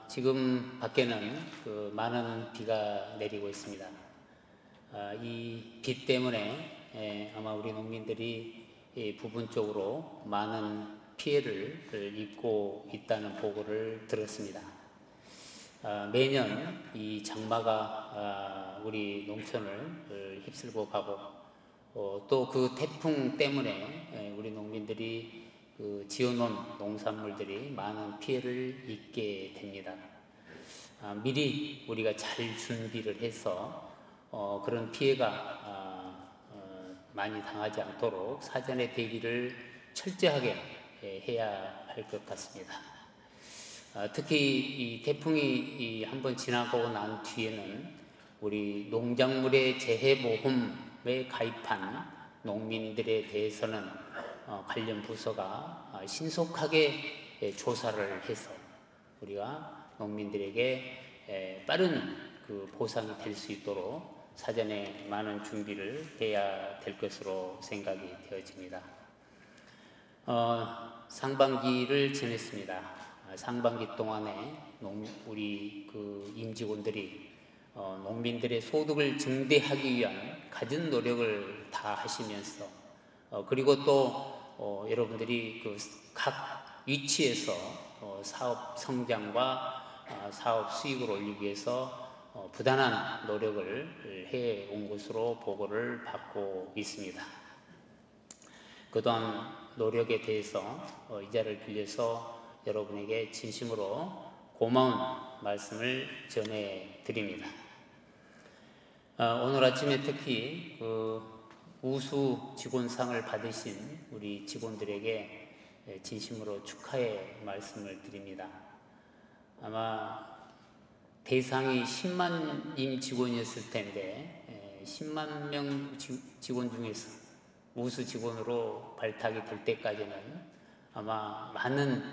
지금 밖에는 많은 비가 내리고 있습니다. 이 비 때문에 아마 우리 농민들이 부분적으로 많은 피해를 입고 있다는 보고를 들었습니다. 매년 이 장마가 우리 농촌을 휩쓸고 가고 또 그 태풍 때문에 우리 농민들이 지어놓은 농산물들이 많은 피해를 입게 됩니다. 미리 우리가 잘 준비를 해서 그런 피해가 많이 당하지 않도록 사전에 대비를 철저하게 해야 할 것 같습니다. 특히 이 태풍이 한번 지나가고 난 뒤에는 우리 농작물의 재해보험에 가입한 농민들에 대해서는 관련 부서가 신속하게 조사를 해서 우리가 농민들에게 빠른 보상이 될 수 있도록 사전에 많은 준비를 해야 될 것으로 생각이 되어집니다. 상반기를 지냈습니다. 상반기 동안에 우리 임직원들이 농민들의 소득을 증대하기 위한 갖은 노력을 다 하시면서 그리고 또 여러분들이 각 위치에서 사업 성장과 사업 수익을 올리기 위해서 부단한 노력을 해온 것으로 보고를 받고 있습니다. 그동안 노력에 대해서 이 자리를 빌려서 여러분에게 진심으로 고마운 말씀을 전해드립니다. 오늘 아침에 특히 우수 직원상을 받으신 우리 직원들에게 진심으로 축하의 말씀을 드립니다. 아마 대상이 10만인 직원이었을 텐데 10만 명 직원 중에서 우수 직원으로 발탁이 될 때까지는 아마 많은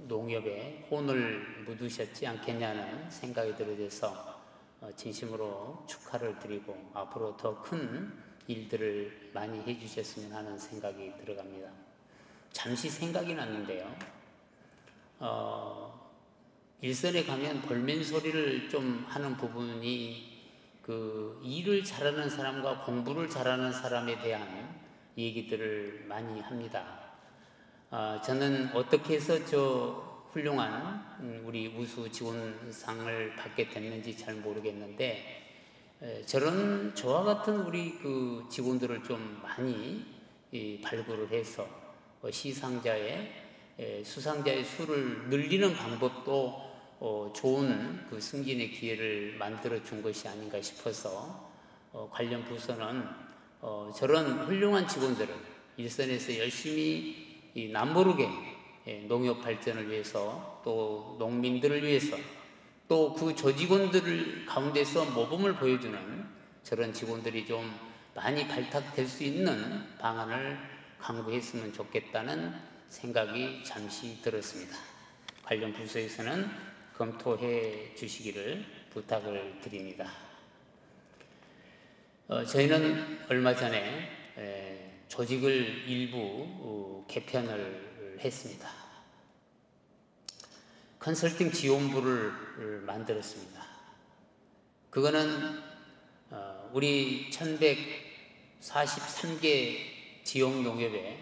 농협에 혼을 묻으셨지 않겠냐는 생각이 들어져서 진심으로 축하를 드리고 앞으로 더 큰 일들을 많이 해주셨으면 하는 생각이 들어갑니다. 잠시 생각이 났는데요. 일선에 가면 볼멘 소리를 좀 하는 부분이 일을 잘하는 사람과 공부를 잘하는 사람에 대한 얘기들을 많이 합니다. 저는 어떻게 해서 저 훌륭한 우리 우수 직원상을 받게 됐는지 잘 모르겠는데 저와 같은 우리 직원들을 좀 많이 발굴을 해서 시상자의 수상자의 수를 늘리는 방법도 좋은 승진의 기회를 만들어 준 것이 아닌가 싶어서 관련 부서는 저런 훌륭한 직원들을 일선에서 열심히 남모르게 농업 발전을 위해서 또 농민들을 위해서 또 그 조직원들 가운데서 모범을 보여주는 저런 직원들이 좀 많이 발탁될 수 있는 방안을 강구했으면 좋겠다는 생각이 잠시 들었습니다. 관련 부서에서는 검토해 주시기를 부탁을 드립니다. 저희는 얼마 전에 조직을 일부 개편을 했습니다. 컨설팅 지원부를 만들었습니다. 그거는 우리 1143개 지역 농협의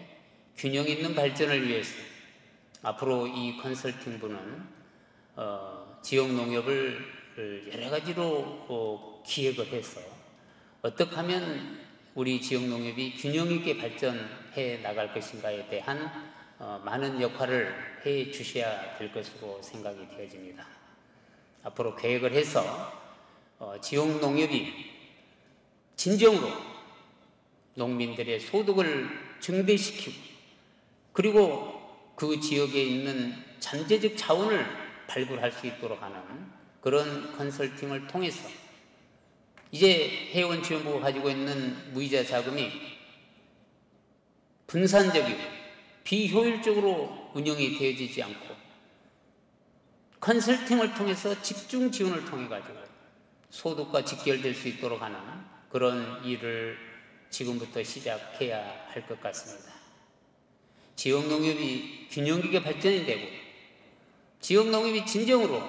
균형 있는 발전을 위해서 앞으로 이 컨설팅부는 지역 농협을 여러 가지로 기획을 해서 어떻게 하면 우리 지역 농협이 균형 있게 발전해 나갈 것인가에 대한 많은 역할을 해 주셔야 될 것으로 생각이 되어집니다. 앞으로 계획을 해서 지역 농협이 진정으로 농민들의 소득을 증대시키고 그리고 그 지역에 있는 잠재적 자원을 발굴할 수 있도록 하는 그런 컨설팅을 통해서 이제 회원지원부가 가지고 있는 무이자 자금이 분산적이고 비효율적으로 운영이 되어지지 않고 컨설팅을 통해서 집중 지원을 통해 가지고 소득과 직결될 수 있도록 하는 그런 일을 지금부터 시작해야 할 것 같습니다. 지역농협이 균형 있게 발전이 되고 지역 농협이 진정으로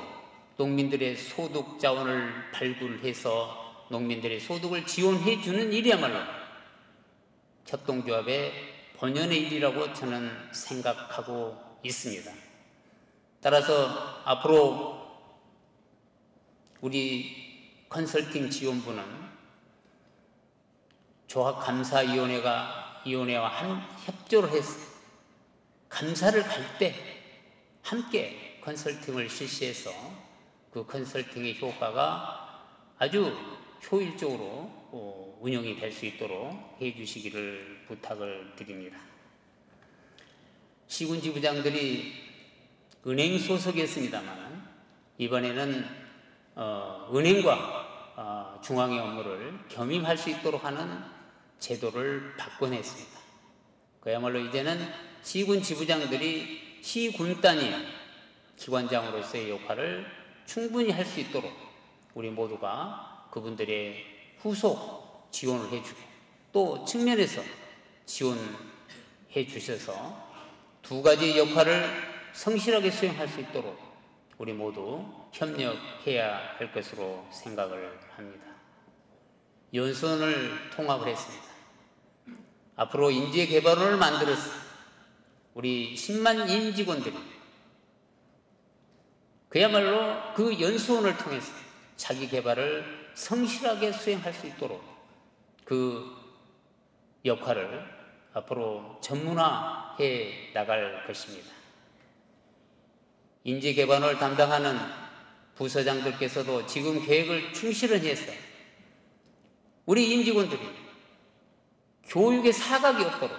농민들의 소득 자원을 발굴해서 농민들의 소득을 지원해 주는 일이야말로 협동조합의 본연의 일이라고 저는 생각하고 있습니다. 따라서 앞으로 우리 컨설팅 지원부는 조합감사위원회와 협조를 해서 감사를 갈 때 함께 컨설팅을 실시해서 그 컨설팅의 효과가 아주 효율적으로 운영이 될 수 있도록 해 주시기를 부탁을 드립니다. 시군지부장들이 은행 소속이었습니다만 이번에는 은행과 중앙의 업무를 겸임할 수 있도록 하는 제도를 바꿔냈습니다. 그야말로 이제는 시군 지부장들이 시군 단위 기관장으로서의 역할을 충분히 할 수 있도록 우리 모두가 그분들의 후속 지원을 해주고 또 측면에서 지원해 주셔서 두 가지 역할을 성실하게 수행할 수 있도록 우리 모두 협력해야 할 것으로 생각을 합니다. 연수원을 통합을 했습니다. 앞으로 인재개발원을 만들어서 우리 10만 임직원들이 그야말로 그 연수원을 통해서 자기 개발을 성실하게 수행할 수 있도록 그 역할을 앞으로 전문화해 나갈 것입니다. 인재개발을 담당하는 부서장들께서도 지금 계획을 충실히 해서 우리 임직원들이 교육에 사각이 없도록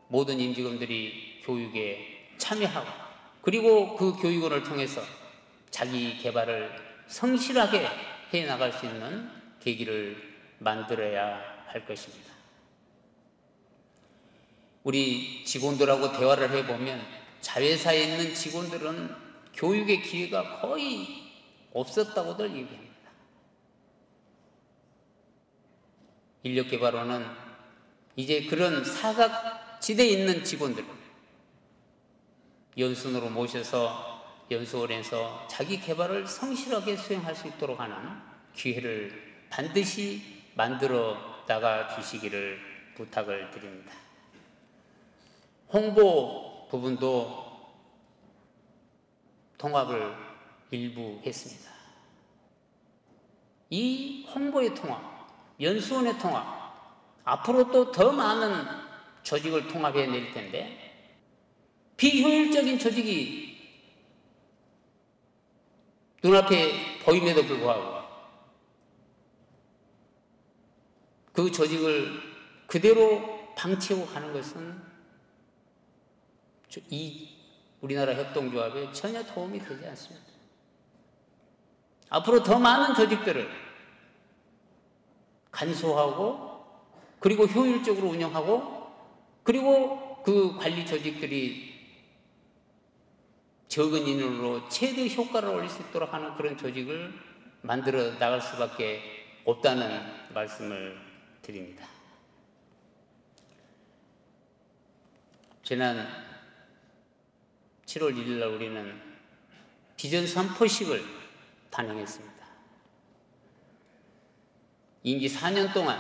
모든 임직원들이 교육에 참여하고 그리고 그 교육원을 통해서 자기 개발을 성실하게 해 나갈 수 있는 계기를 만들어야 할 것입니다. 우리 직원들하고 대화를 해보면 자회사에 있는 직원들은 교육의 기회가 거의 없었다고들 얘기합니다. 인력개발원은 이제 그런 사각지대에 있는 직원들을 연수원으로 모셔서 연수원에서 자기 개발을 성실하게 수행할 수 있도록 하는 기회를 반드시 만들어 나가 주시기를 부탁을 드립니다. 홍보 부분도 통합을 일부 했습니다. 이 홍보의 통합, 연수원의 통합, 앞으로 또 더 많은 조직을 통합해 낼 텐데 비효율적인 조직이 눈앞에 보임에도 불구하고 그 조직을 그대로 방치하고 가는 것은 이 우리나라 협동조합에 전혀 도움이 되지 않습니다. 앞으로 더 많은 조직들을 간소하고 그리고 효율적으로 운영하고 그리고 그 관리 조직들이 적은 인원으로 최대 효과를 올릴 수 있도록 하는 그런 조직을 만들어 나갈 수밖에 없다는 말씀을 드립니다. 지난 7월 1일 날 우리는 비전 선포식을 단행했습니다. 임기 4년 동안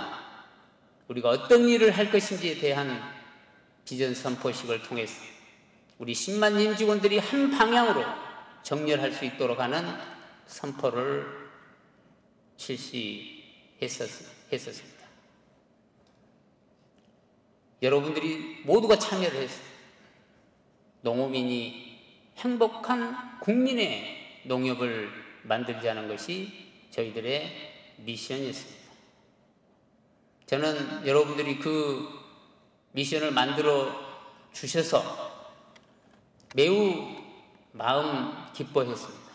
우리가 어떤 일을 할 것인지에 대한 비전 선포식을 통해서 우리 10만 임직원들이 한 방향으로 정렬할 수 있도록 하는 선포를 실시했었습니다. 여러분들이 모두가 참여를 해서 농어민이 행복한 국민의 농협을 만들자는 것이 저희들의 미션이었습니다. 저는 여러분들이 그 미션을 만들어 주셔서 매우 마음 기뻐했습니다.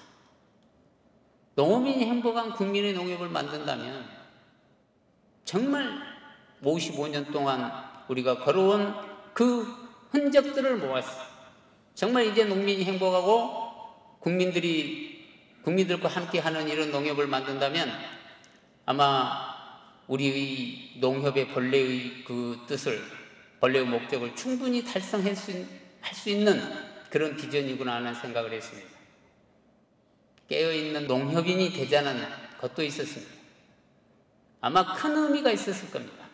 농어민이 행복한 국민의 농협을 만든다면 정말 55년 동안 우리가 걸어온 그 흔적들을 모았어. 정말 이제 농민이 행복하고 국민들과 함께 하는 이런 농협을 만든다면 아마 우리의 농협의 본래의 그 뜻을, 본래의 목적을 충분히 달성할 수 있는 그런 비전이구나 하는 생각을 했습니다. 깨어있는 농협인이 되자는 것도 있었습니다. 아마 큰 의미가 있었을 겁니다.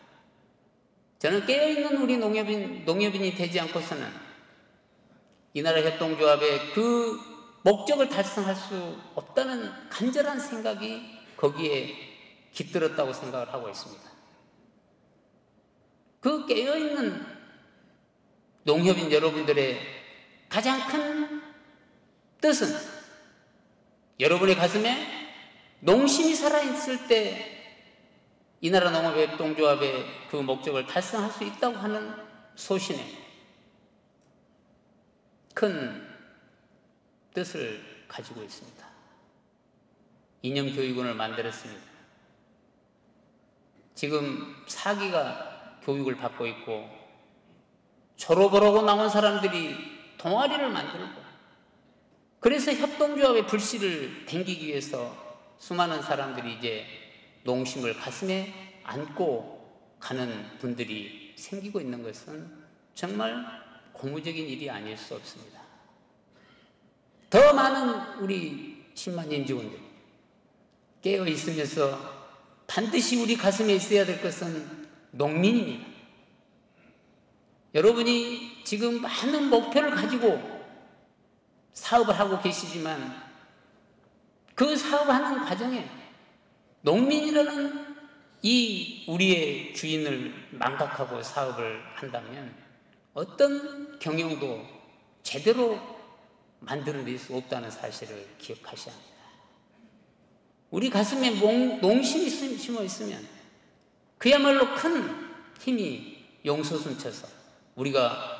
저는 깨어있는 우리 농협인이 되지 않고서는 이 나라 협동조합의 그 목적을 달성할 수 없다는 간절한 생각이 거기에 깃들었다고 생각을 하고 있습니다. 그 깨어있는 농협인 여러분들의 가장 큰 뜻은 여러분의 가슴에 농심이 살아있을 때 이 나라 농업협동조합의 그 목적을 달성할 수 있다고 하는 소신에 큰 뜻을 가지고 있습니다. 이념교육원을 만들었습니다. 지금 4기가 교육을 받고 있고 졸업을 하고 나온 사람들이 동아리를 만들고 그래서 협동조합의 불씨를 댕기기 위해서 수많은 사람들이 이제 농심을 가슴에 안고 가는 분들이 생기고 있는 것은 정말 고무적인 일이 아닐 수 없습니다. 더 많은 우리 10만 임직원들 깨어 있으면서 반드시 우리 가슴에 있어야 될 것은 농민입니다. 여러분이 지금 많은 목표를 가지고 사업을 하고 계시지만 그 사업하는 과정에 농민이라는 이 우리의 주인을 망각하고 사업을 한다면 어떤 경영도 제대로 만들어낼 수 없다는 사실을 기억하셔야 합니다. 우리 가슴에 농심이 심어 있으면 그야말로 큰 힘이 용솟음쳐서 우리가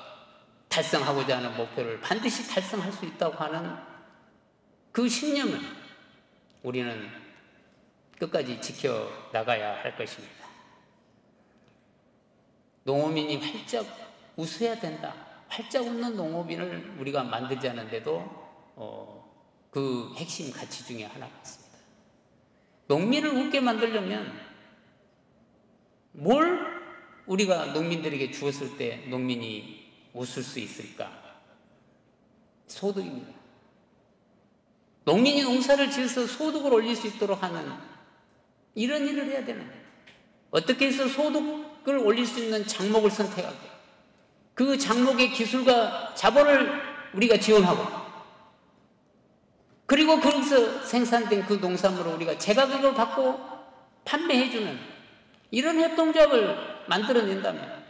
달성하고자 하는 목표를 반드시 달성할 수 있다고 하는 그 신념을 우리는 끝까지 지켜나가야 할 것입니다. 농업인이 활짝 웃어야 된다. 활짝 웃는 농업인을 우리가 만들자는데도 그 핵심 가치 중에 하나가 있습니다. 농민을 웃게 만들려면 뭘 우리가 농민들에게 주었을 때 농민이 웃을 수 있을까? 소득입니다. 농민이 농사를 지어서 소득을 올릴 수 있도록 하는 이런 일을 해야 되는 거예요. 어떻게 해서 소득을 올릴 수 있는 작목을 선택하고 그 작목의 기술과 자본을 우리가 지원하고 그리고 거기서 생산된 그 농산물을 우리가 제가격을 받고 판매해주는 이런 협동조합을 만들어낸다면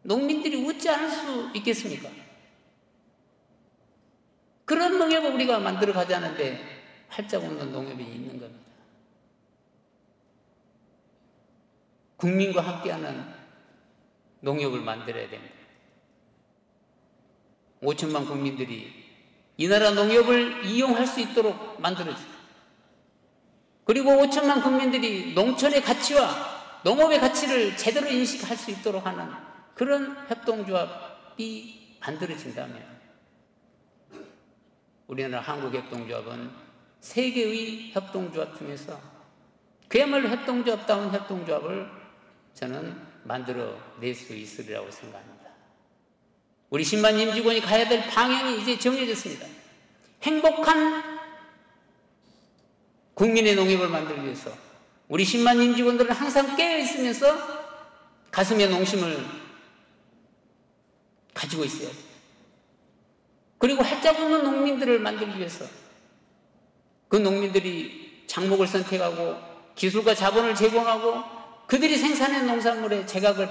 농민들이 웃지 않을 수 있겠습니까? 그런 농협을 우리가 만들어 가자는데 활짝 웃는 농협이 있는 겁니다. 국민과 함께하는 농협을 만들어야 됩니다. 5천만 국민들이 이 나라 농협을 이용할 수 있도록 만들어주고 그리고 5천만 국민들이 농촌의 가치와 농업의 가치를 제대로 인식할 수 있도록 하는 그런 협동조합이 만들어진다면 우리나라 한국협동조합은 세계의 협동조합 중에서 그야말로 협동조합다운 협동조합을 저는 만들어낼 수 있으리라고 생각합니다. 우리 10만 임직원이 가야 될 방향이 이제 정해졌습니다. 행복한 국민의 농협을 만들기 위해서 우리 10만 임직원들은 항상 깨어있으면서 가슴에 농심을 가지고 있어야 돼요. 그리고 활짝 웃는 농민들을 만들기 위해서 그 농민들이 작목을 선택하고 기술과 자본을 제공하고 그들이 생산한 농산물의 제각을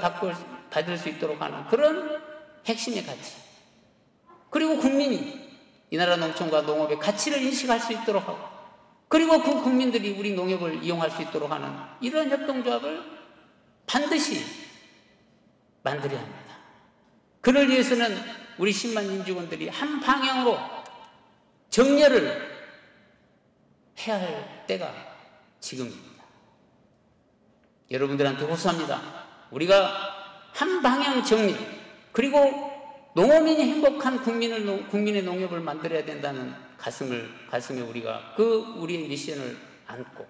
받을 수 있도록 하는 그런 핵심의 가치 그리고 국민이 이 나라 농촌과 농업의 가치를 인식할 수 있도록 하고 그리고 그 국민들이 우리 농협을 이용할 수 있도록 하는 이런 협동조합을 반드시 만들어야 합니다. 그를 위해서는 우리 10만 임직원들이 한 방향으로 정렬을 해야 할 때가 지금입니다. 여러분들한테 호소합니다. 우리가 한 방향 정리 그리고 농업인이 행복한 국민의 농협을 만들어야 된다는 가슴에 우리가 우리의 미션을 안고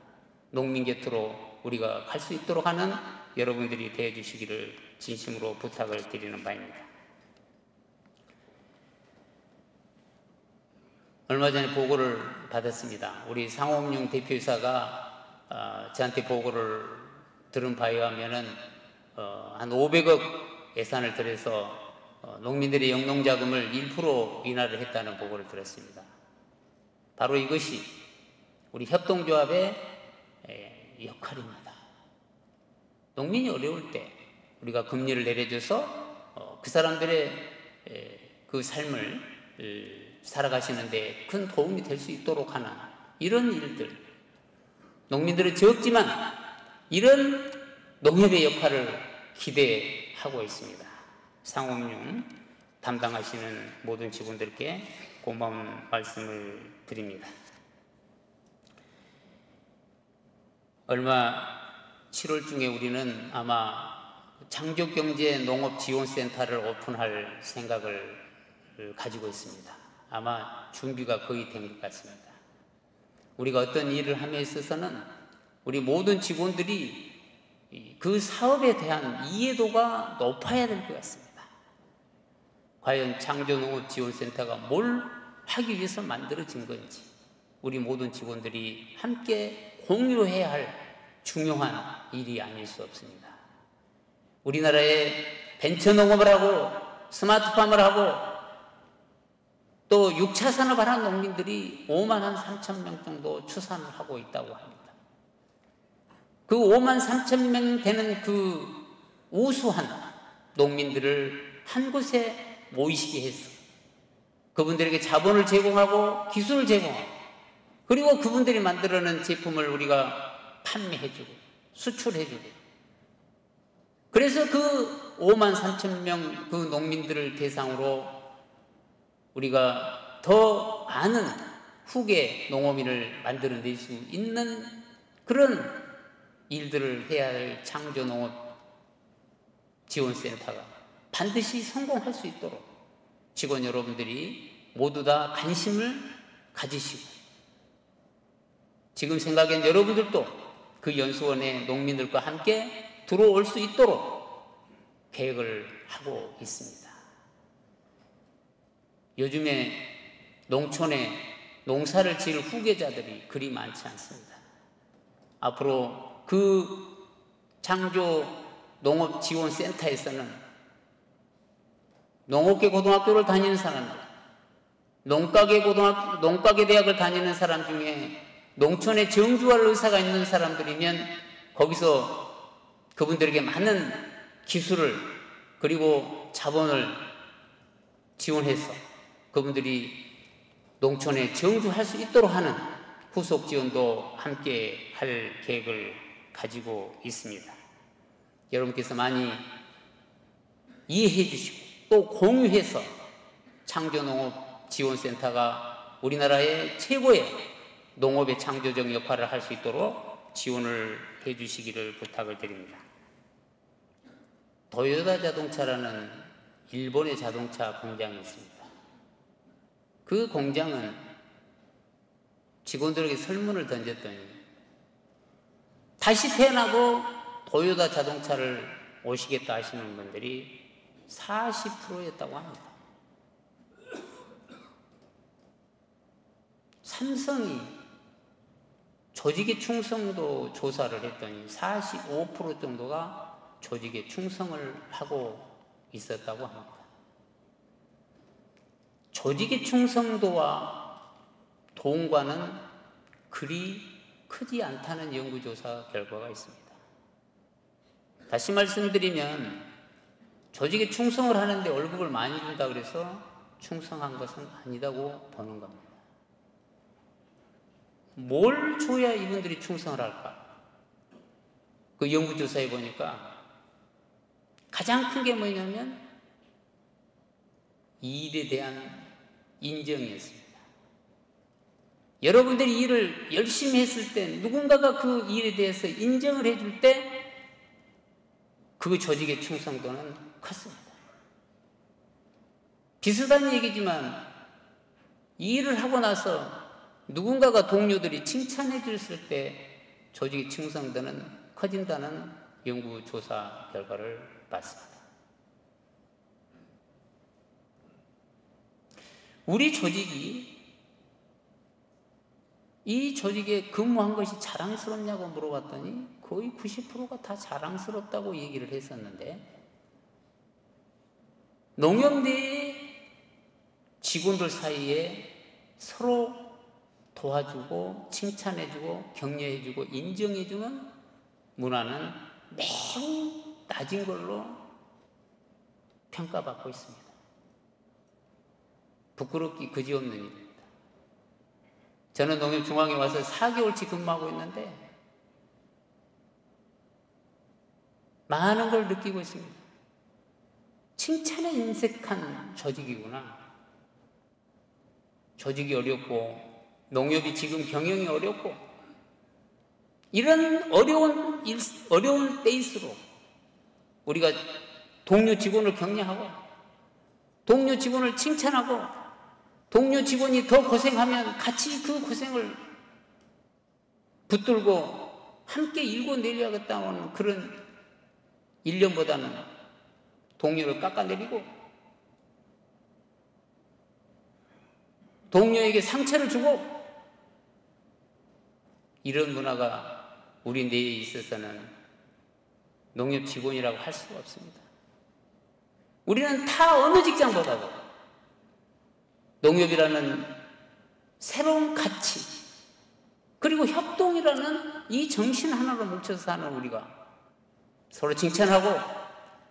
농민 곁으로 우리가 갈 수 있도록 하는 여러분들이 되어 주시기를 진심으로 부탁을 드리는 바입니다. 얼마 전에 보고를 받았습니다. 우리 상홍용 대표이사가 저한테 보고를 들은 바에 의하면은 한 500억 예산을 들여서 농민들의 영농자금을 1% 인하를 했다는 보고를 들었습니다. 바로 이것이 우리 협동조합의 역할입니다. 농민이 어려울 때 우리가 금리를 내려줘서 그 사람들의 그 삶을 살아가시는데 큰 도움이 될 수 있도록 하는 이런 일들, 농민들은 적지만 이런 농협의 역할을 기대하고 있습니다. 상업용 담당하시는 모든 직원들께 고마운 말씀을 드립니다. 얼마 7월 중에 우리는 아마 창조경제농업지원센터를 오픈할 생각을 가지고 있습니다. 아마 준비가 거의 된 것 같습니다. 우리가 어떤 일을 함에 있어서는 우리 모든 직원들이 그 사업에 대한 이해도가 높아야 될 것 같습니다. 과연 창조농업지원센터가 뭘 하기 위해서 만들어진 건지 우리 모든 직원들이 함께 공유해야 할 중요한 일이 아닐 수 없습니다. 우리나라에 벤처농업을 하고 스마트팜을 하고 또 6차 산업을 하는 농민들이 5만 3천 명 정도 추산을 하고 있다고 합니다. 그 5만 3천 명 되는 그 우수한 농민들을 한 곳에 모이시게 해서 그분들에게 자본을 제공하고 기술을 제공하고 그리고 그분들이 만들어낸 제품을 우리가 판매해주고 수출해주고 그래서 그 5만 3천 명 그 농민들을 대상으로 우리가 더 많은 후계 농어민을 만들어낼 수 있는 그런 일들을 해야 할 창조농업지원센터가 반드시 성공할 수 있도록 직원 여러분들이 모두 다 관심을 가지시고 지금 생각엔 여러분들도 그 연수원의 농민들과 함께 들어올 수 있도록 계획을 하고 있습니다. 요즘에 농촌에 농사를 지을 후계자들이 그리 많지 않습니다. 앞으로 그 창조농업지원센터에서는 농업계 고등학교를 다니는 사람들, 농가계 대학을 다니는 사람 중에 농촌에 정주할 의사가 있는 사람들이면 거기서 그분들에게 많은 기술을 그리고 자본을 지원해서 그분들이 농촌에 정주할 수 있도록 하는 후속 지원도 함께 할 계획을 가지고 있습니다. 여러분께서 많이 이해해 주시고 또 공유해서 창조농업지원센터가 우리나라의 최고의 농업의 창조적 역할을 할 수 있도록 지원을 해 주시기를 부탁을 드립니다. 도요타 자동차라는 일본의 자동차 공장이 있습니다. 그 공장은 직원들에게 설문을 던졌더니 다시 태어나고 도요타 자동차를 오시겠다 하시는 분들이 40%였다고 합니다. 삼성이 조직의 충성도 조사를 했더니 45% 정도가 조직에 충성을 하고 있었다고 합니다. 조직의 충성도와 돈과는 그리 크지 않다는 연구조사 결과가 있습니다. 다시 말씀드리면 조직에 충성을 하는데 월급을 많이 준다 그래서 충성한 것은 아니다고 보는 겁니다. 뭘 줘야 이분들이 충성을 할까? 그 연구조사에 보니까 가장 큰 게 뭐냐면 이 일에 대한 인정이었습니다. 여러분들이 일을 열심히 했을 때 누군가가 그 일에 대해서 인정을 해줄 때 그 조직의 충성도는 컸습니다. 비슷한 얘기지만 이 일을 하고 나서 누군가가 동료들이 칭찬해 줬을 때 조직의 충성도는 커진다는 연구조사 결과를 봤습니다. 우리 조직이 이 조직에 근무한 것이 자랑스럽냐고 물어봤더니 거의 90%가 다 자랑스럽다고 얘기를 했었는데, 농협 내 직원들 사이에 서로 도와주고 칭찬해주고 격려해주고 인정해주는 문화는 매우 낮은 걸로 평가받고 있습니다. 부끄럽기 그지없는 일입니다. 저는 농협중앙에 와서 4개월치 근무하고 있는데 많은 걸 느끼고 있습니다. 칭찬에 인색한 조직이구나. 조직이 어렵고 농협이 지금 경영이 어렵고 이런 어려운 때일수록 우리가 동료 직원을 격려하고 동료 직원을 칭찬하고 동료 직원이 더 고생하면 같이 그 고생을 붙들고 함께 일궈 내려야겠다는 그런 일념보다는 동료를 깎아내리고 동료에게 상처를 주고 이런 문화가 우리 내에 있어서는 농협 직원이라고 할 수가 없습니다. 우리는 다 어느 직장보다도 농협이라는 새로운 가치 그리고 협동이라는 이 정신 하나로 뭉쳐서 사는 우리가 서로 칭찬하고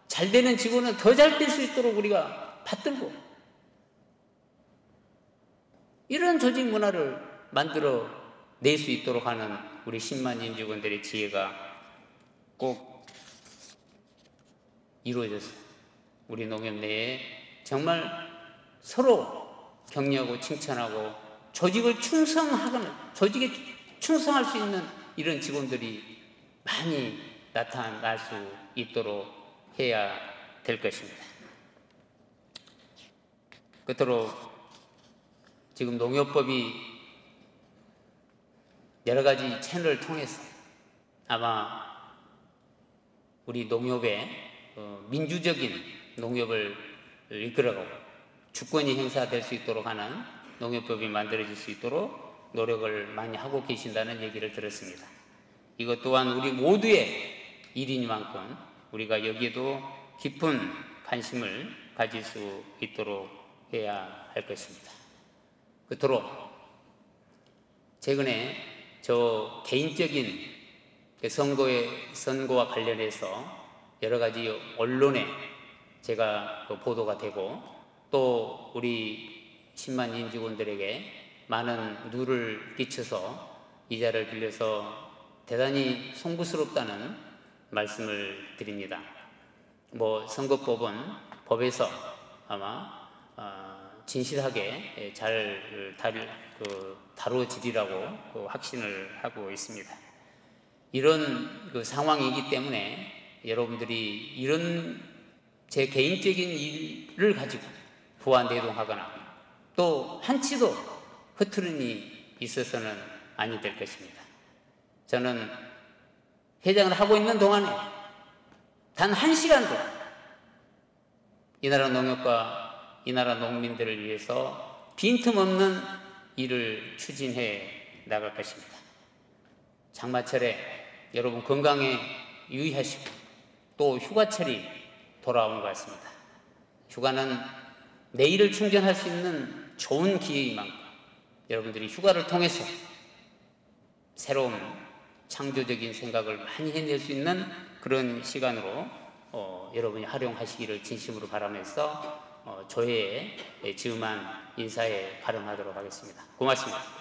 잘 되는 직원은 더 잘 될 수 있도록 우리가 받들고 이런 조직 문화를 만들어 낼 수 있도록 하는 우리 10만 임직원들의 지혜가 꼭 이루어져서 우리 농협 내에 정말 서로 격려하고 칭찬하고 조직에 충성할 수 있는 이런 직원들이 많이 나타날 수 있도록 해야 될 것입니다. 끝으로 지금 농협법이 여러 가지 채널을 통해서 아마 우리 농협의 민주적인 농협을 이끌어가고 주권이 행사될 수 있도록 하는 농협법이 만들어질 수 있도록 노력을 많이 하고 계신다는 얘기를 들었습니다. 이것 또한 우리 모두의 일이니만큼 우리가 여기에도 깊은 관심을 가질 수 있도록 해야 할 것입니다. 끝으로 최근에 저 개인적인 선거와 관련해서 여러 가지 언론에 제가 보도가 되고 또 우리 10만 임직원들에게 많은 누를 끼쳐서 이 자리를 빌려서 대단히 송구스럽다는 말씀을 드립니다. 선거법은 법에서 아마 진실하게 잘 다뤄지리라고 확신을 하고 있습니다. 이런 상황이기 때문에 여러분들이 이런 제 개인적인 일을 가지고 부안대동하거나 또 한치도 흐트름이 있어서는 아니 될 것입니다. 저는 회장을 하고 있는 동안에 단 1시간도 이 나라 농협과 이 나라 농민들을 위해서 빈틈없는 일을 추진해 나갈 것입니다. 장마철에 여러분 건강에 유의하시고 또 휴가철이 돌아온 것 같습니다. 휴가는 내일을 충전할 수 있는 좋은 기회인 만큼 여러분들이 휴가를 통해서 새로운 창조적인 생각을 많이 해낼 수 있는 그런 시간으로 여러분이 활용하시기를 진심으로 바라면서 조회의 즈음한 인사에 발언하도록 하겠습니다. 고맙습니다.